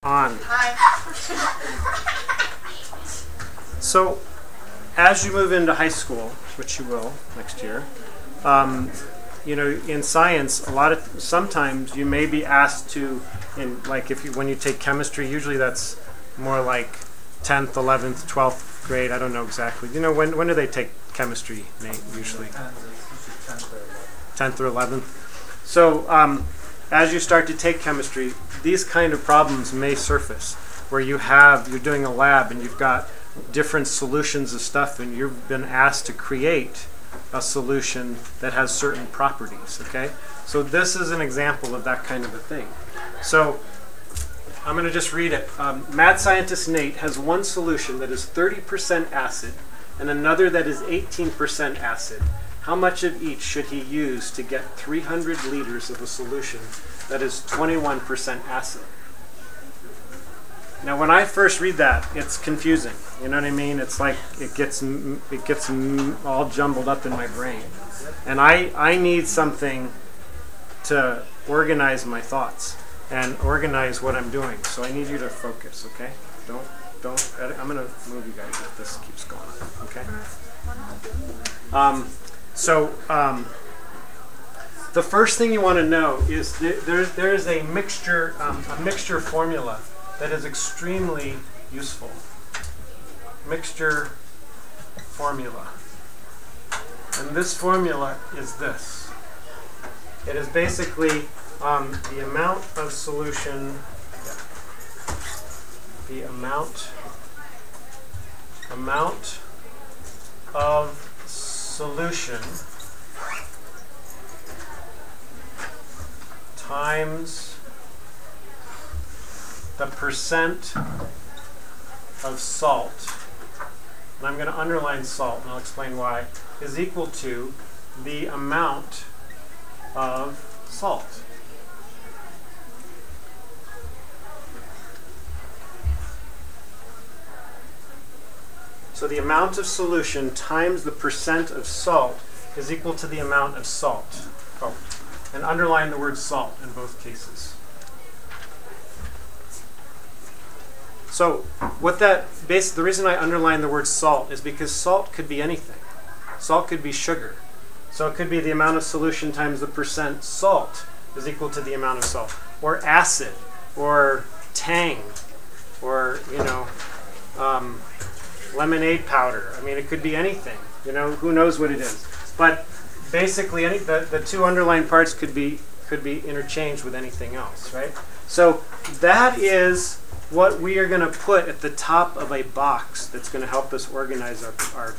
On. Hi. So, as you move into high school, which you will next year, you know, in science, sometimes you may be asked to, when you take chemistry, usually that's more like 10th, 11th, 12th grade. I don't know exactly. You know, when do they take chemistry, Nate? Usually 10th or 11th. So, as you start to take chemistry, these kind of problems may surface where you're doing a lab and you've got different solutions of stuff and you've been asked to create a solution that has certain properties, okay? So this is an example of that kind of a thing. So I'm going to just read it. Mad scientist Nate has one solution that is 30% acid and another that is 18% acid. How much of each should he use to get 300 liters of a solution that is 21% acid? Now, when I first read that, it's confusing. You know what I mean? It's like it gets all jumbled up in my brain, and I need something to organize my thoughts and organize what I'm doing. So I need you to focus, okay? Don't. I'm gonna move you guys if this keeps going on, okay? The first thing you want to know is there is a mixture formula that is extremely useful. Mixture formula. And this formula is this. It is basically the amount of solution, the amount of solution times the percent of salt, and I'm going to underline salt and I'll explain why, is equal to the amount of salt. So the amount of solution times the percent of salt is equal to the amount of salt. Oh, and underline the word salt in both cases. So the reason I underline the word salt is because salt could be anything. Salt could be sugar. So it could be the amount of solution times the percent salt is equal to the amount of salt. Or acid, or tang, or, lemonade powder. I mean, it could be anything. You know, who knows what it is. But basically, the two underlined parts could be interchanged with anything else, right? So that is what we are going to put at the top of a box that's going to help us organize our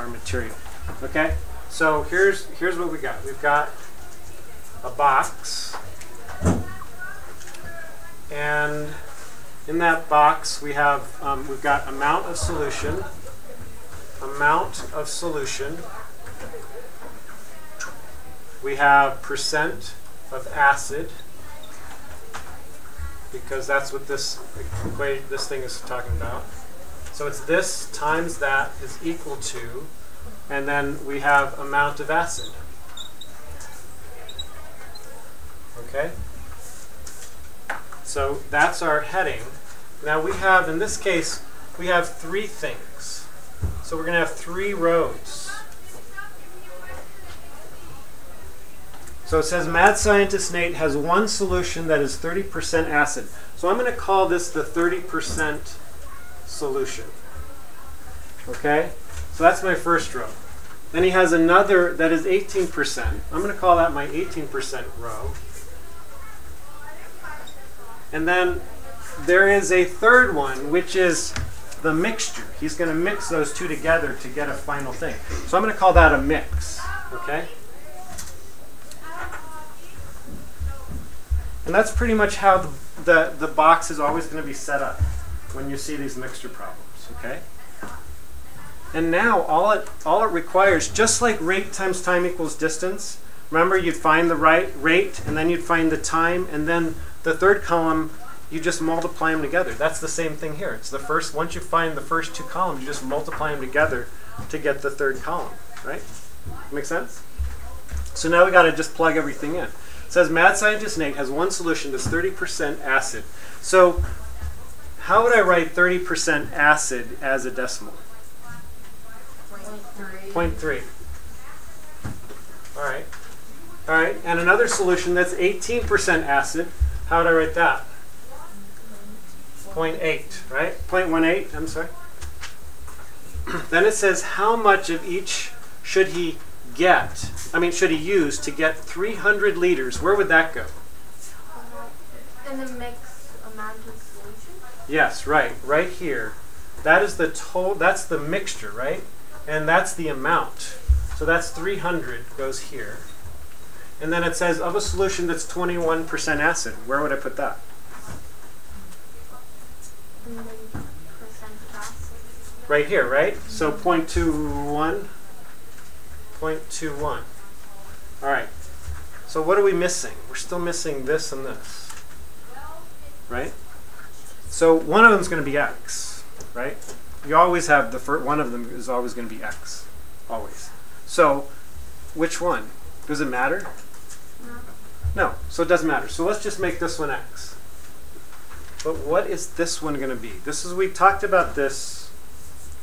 material. Okay? So here's what we got. We've got a box, and in that box we've got amount of solution, we have percent of acid, because that's what this thing is talking about. So it's this times that is equal to, and then we have amount of acid. Okay? So that's our heading. Now we have, in this case, we have three things. So we're going to have three rows. So it says Mad Scientist Nate has one solution that is 30% acid. So I'm going to call this the 30% solution. Okay? So that's my first row. Then he has another that is 18%. I'm going to call that my 18% row. And then there is a third one, which is the mixture. He's going to mix those two together to get a final thing. So I'm going to call that a mix. Okay? And that's pretty much how the box is always going to be set up when you see these mixture problems, okay? And now all it requires, just like rate times time equals distance, remember you'd find the rate and then you'd find the time, and then the third column you just multiply them together. That's the same thing here. It's the first, once you find the first two columns, you just multiply them together to get the third column, right? Make sense? So now we got to just plug everything in. It says Mad Scientist Nate has one solution that's 30% acid. So how would I write 30% acid as a decimal? 0.3. All right. All right. And another solution that's 18% acid, how would I write that? 0.8, right? 0.18, I'm sorry. Then it says how much of each should he get? Should he use to get 300 liters? Where would that go? In the mixed amount of solution? Yes, right. Right here. That is the that's the mixture, right? And that's the amount. So that's 300 goes here. And then it says of a solution that's 21% acid. Where would I put that? In the percent acid. Right here, right? So 0.21. 0.21. All right. So what are we missing? We're still missing this and this. Right? So one of them is going to be x, right? You always have the first one of them is always going to be x. Always. So which one? Does it matter? No. So it doesn't matter. So let's just make this one x. But what is this one going to be? We talked about this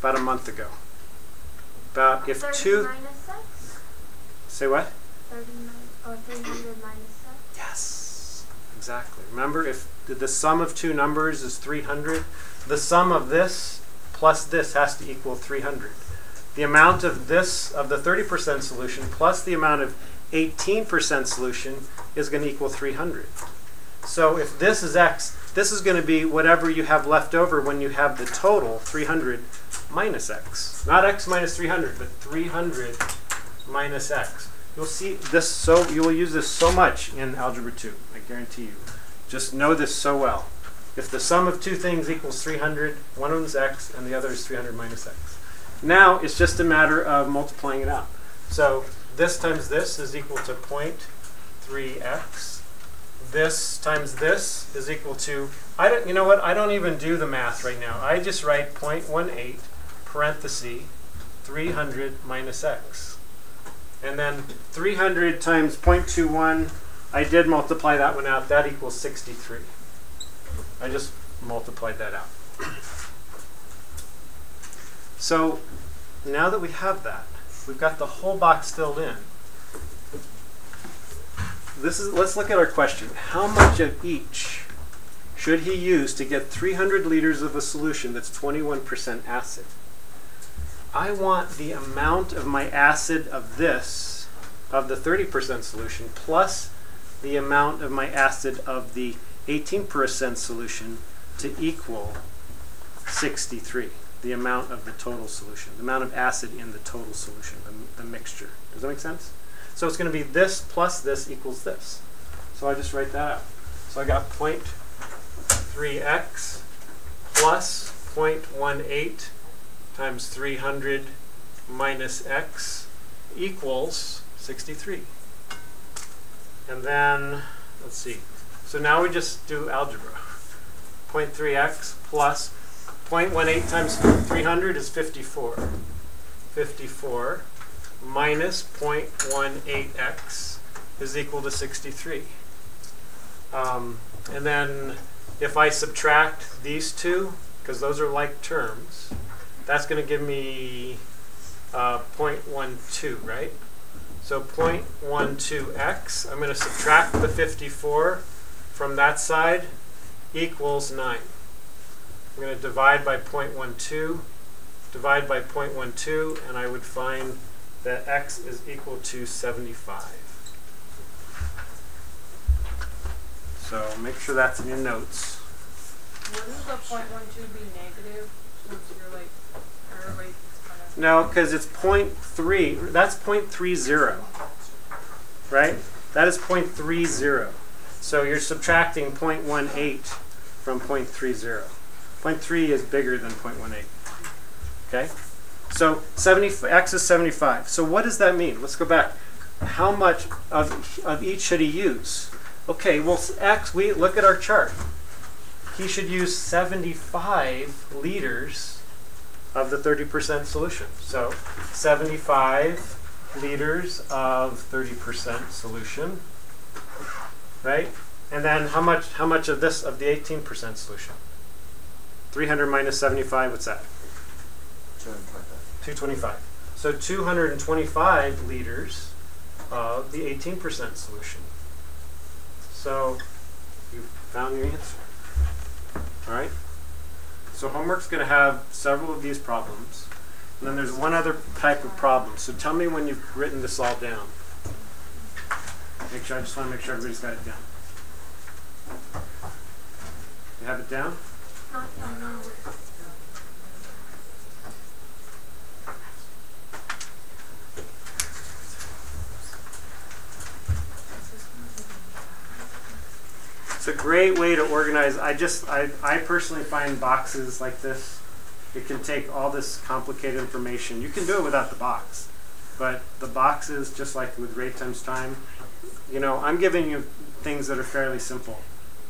about a month ago. About if 30 minus x? Say what? 300 minus x? Yes. Exactly. Remember, if the sum of two numbers is 300, the sum of this plus this has to equal 300. The amount of this, of the 30% solution, plus the amount of 18% solution is going to equal 300. So if this is x, this is going to be whatever you have left over when you have the total 300 minus x. Not x minus 300, but 300 minus x. You'll see this you will use this so much in Algebra 2, I guarantee you. Just know this so well. If the sum of two things equals 300, one of them is x and the other is 300 minus x. Now it's just a matter of multiplying it out. So this times this is equal to 0.3x. This times this is equal to, you know what, I don't even do the math right now. I just write 0.18 parenthesis 300 minus x. And then 300 times 0.21, I did multiply that one out. That equals 63. I just multiplied that out. So now that we have that, we've got the whole box filled in. Let's look at our question. How much of each should he use to get 300 liters of a solution that's 21% acid? I want the amount of my acid of this, of the 30% solution, plus the amount of my acid of the 18% solution to equal 63, the amount of the total solution, the amount of acid in the total solution, the mixture. Does that make sense? So it's going to be this plus this equals this. So I just write that out. So I got 0.3x plus 0.18 times 300 minus x equals 63. And then, let's see. So now we just do algebra. 0.3x plus 0.18 times 300 is 54. 54 minus 0.18x is equal to 63. And then if I subtract these two, because those are like terms, that's going to give me 0.12, right? So 0.12x, I'm going to subtract the 54 from that side, equals 9. I'm going to divide by 0.12, divide by 0.12, and I would find that x is equal to 75. So make sure that's in your notes. Wouldn't the 0.12 be negative since you're like, everybody kind of... No, because it's 0.3. That's 0.30, right? That is 0.30. So you're subtracting 0.18 from 0.30. 0.3 is bigger than 0.18. Okay? So x is 75. So what does that mean? Let's go back. How much of each should he use? Okay, well, x, we look at our chart. He should use 75 liters of the 30% solution. So 75 liters of 30% solution, right? And then how much of this, of the 18% solution? 300 minus 75, what's that? 225. 225. So 225 liters of the 18% solution. So you found your answer. All right? So homework's going to have several of these problems. And then there's one other type of problem. So tell me when you've written this all down. Make sure, I just want to make sure everybody's got it down. You have it down? Not done. It's a great way to organize. I personally find boxes like this. It can take all this complicated information. You can do it without the box. But the boxes, just like with rate times time, you know, I'm giving you things that are fairly simple.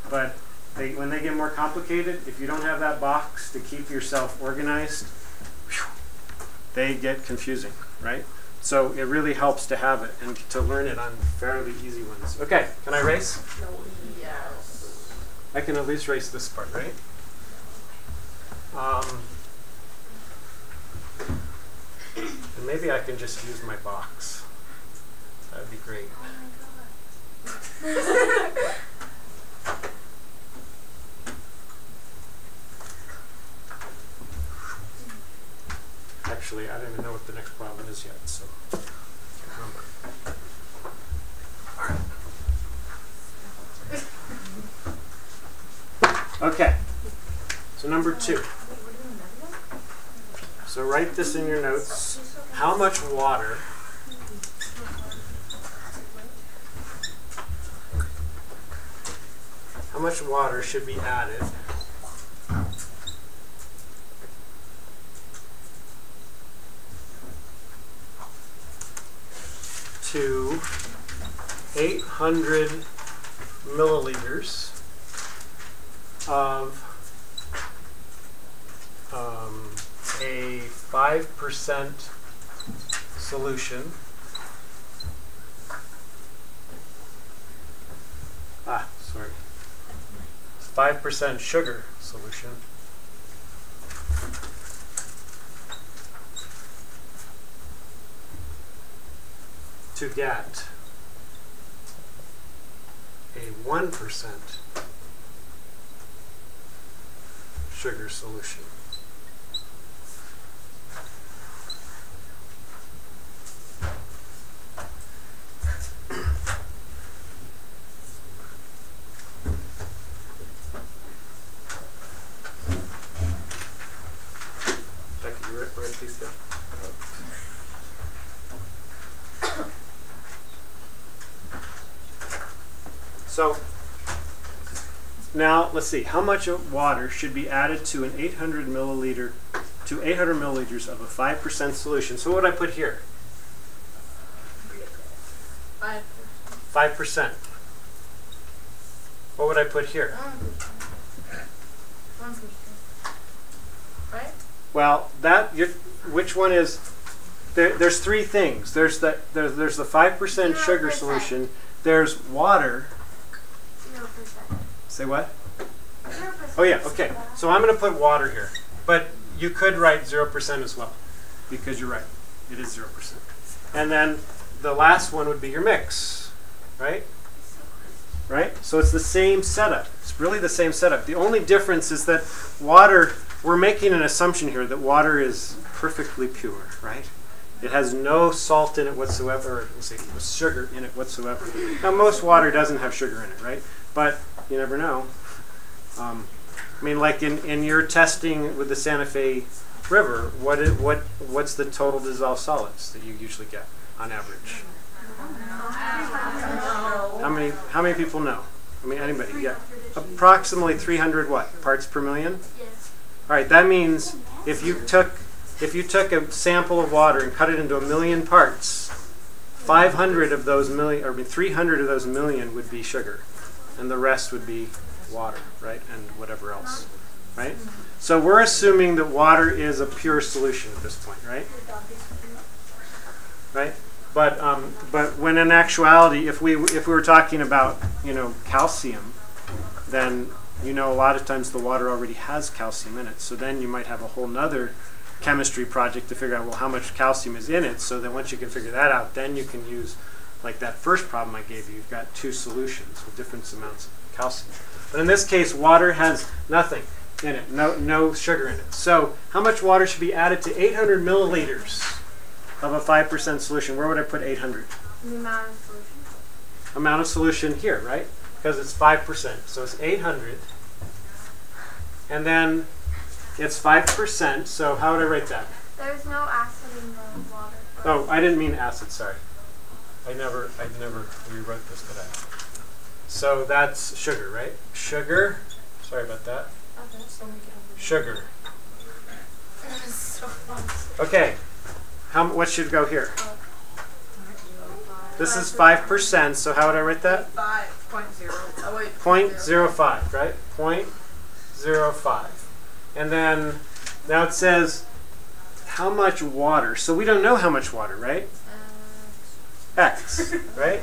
But when they get more complicated, if you don't have that box to keep yourself organized, they get confusing, right? So it really helps to have it and to learn it on fairly easy ones. Okay, can I race? Yes. I can at least race this part, right? And maybe I can just use my box. That'd be great. Actually, I don't even know what the next problem is yet, so I can't remember. All right. Okay. So number 2. So write this in your notes. How much water should be added to 800 milliliters of a 5% solution. Sorry. 5% sugar solution. To get a 1% sugar solution. Becky, you write these down. So now let's see, how much water should be added to an 800 milliliters of a 5% solution? So what would I put here? 5%. What would I put here? 1%. Right? Well, which one is? There's 3 things. There's the 5% sugar 0%. solution. There's water. 0%. Say what? 0%. Oh yeah, okay. So I'm going to put water here. But you could write 0% as well, because you're right. It is 0%. And then the last one would be your mix, right? Right? So it's the same setup. It's really the same setup. The only difference is that water, we're making an assumption here that water is perfectly pure, right? It has no salt in it whatsoever, let's say sugar in it whatsoever. Now most water doesn't have sugar in it, right? But you never know. I mean, like in your testing with the Santa Fe River, what's the total dissolved solids that you usually get on average? How many people know? I mean, anybody? Yeah, approximately 300 what? Parts per million? Yes. All right. That means if you took a sample of water and cut it into 1,000,000 parts, 500 of those million, or 300 of those million would be sugar, and the rest would be water, right, and whatever else, right? So we're assuming that water is a pure solution at this point, right? Right. But when in actuality, if we were talking about calcium, then you know a lot of times the water already has calcium in it. So then you might have a whole nother chemistry project to figure out, well, how much calcium is in it, so that once you can figure that out, then you can use, like that first problem I gave you, you've got two solutions with different amounts of calcium. But in this case, water has nothing in it, no sugar in it. So how much water should be added to 800 milliliters of a 5% solution? Where would I put 800? The amount of solution. Amount of solution here, right? Because it's 5%. So it's 800. And then it's 5%. So how would I write that? There's no acid in the water. Oh, I didn't mean acid, sorry. I never rewrote this, did I? So that's sugar, right? Sugar. Sorry about that. Okay. Sugar. So fun. Okay. What should go here? This is 5%, so how would I write that? 5.0. Oh wait. 0.05, right? 0.05. And then now it says how much water. So we don't know how much water, right? X, right?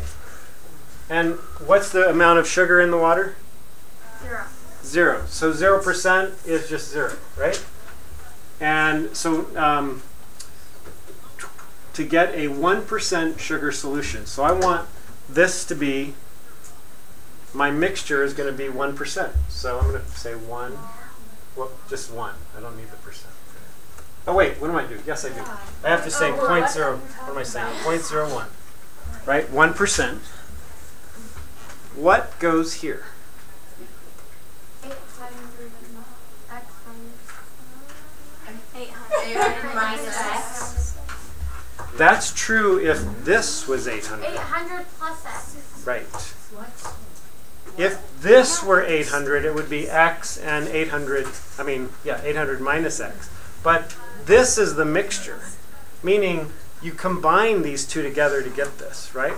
And what's the amount of sugar in the water? 0. 0. So 0% is just 0, right? And so to get a 1% sugar solution, so I want this to be, my mixture is going to be 1%. So I'm going to say 1, well, just 1. I don't need the percent. Oh wait, what am I doing? Yes, I do. I have to say 0.0, what am I saying? 0.01, right? 1%. What goes here? 800 x minus 800 minus X. That's true if this was 800. 800 plus x. Right. If this were 800, it would be x and 800, 800 minus x. But this is the mixture, meaning you combine these two together to get this, right?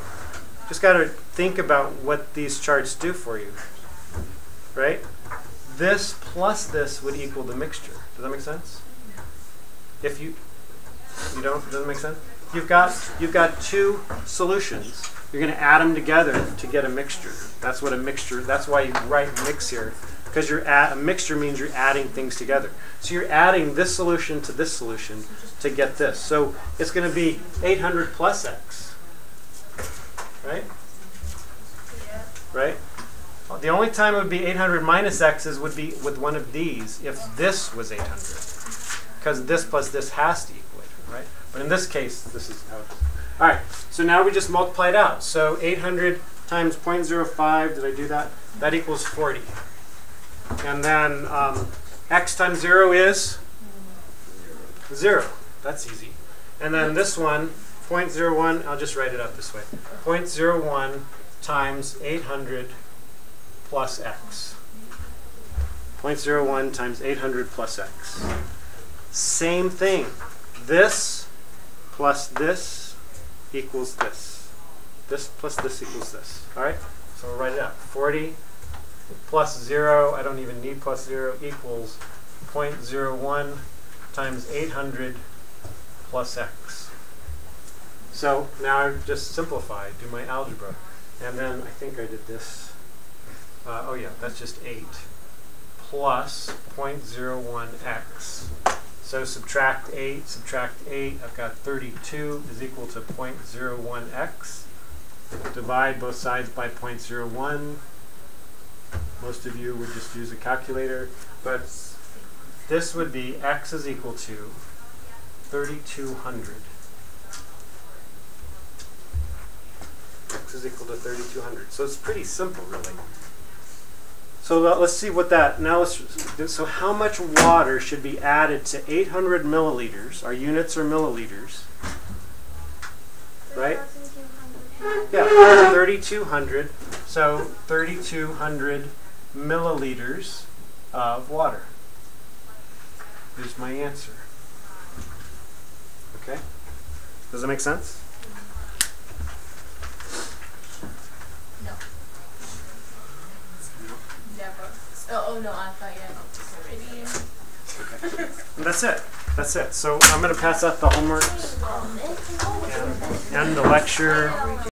Just got to think about what these charts do for you, right? This plus this would equal the mixture. Does that make sense? If you don't, doesn't make sense? You've got two solutions. You're going to add them together to get a mixture. That's what a mixture. That's why you write mix here, because a mixture means you're adding things together. So you're adding this solution to this solution to get this. So it's going to be 800 plus x, right? Yeah. Right? Well, the only time it would be 800 minus x's would be with one of these if this was 800, because this plus this has to equal it, right? But in this case, this is how it is. All right, so now we just multiply it out. So 800 times 0.05, did I do that? That equals 40. And then x times 0 is 0. That's easy. And then this one, 0.01, I'll just write it up this way. 0.01 times 800 plus x. 0.01 times 800 plus x. Same thing. This plus this equals this. This plus this equals this. All right? So we'll write it out. 40 plus 0, I don't even need plus 0, equals 0.01 times 800 plus x. So now I've just simplified, do my algebra. And then I think I did this. Oh yeah, that's just 8 plus 0.01x. So subtract 8, I've got 32 is equal to 0.01x. Divide both sides by 0.01. Most of you would just use a calculator, but this would be x is equal to 3,200. X is equal to 3,200. So it's pretty simple, really. So let's see what that, now so how much water should be added to 800 milliliters? Our units are milliliters, right? Yeah, 3,200. So 3,200 milliliters of water is my answer. Okay? Does that make sense? No. Never. Oh no, I thought you had already. Okay. And that's it. That's it. So I'm going to pass out the homework and the lecture.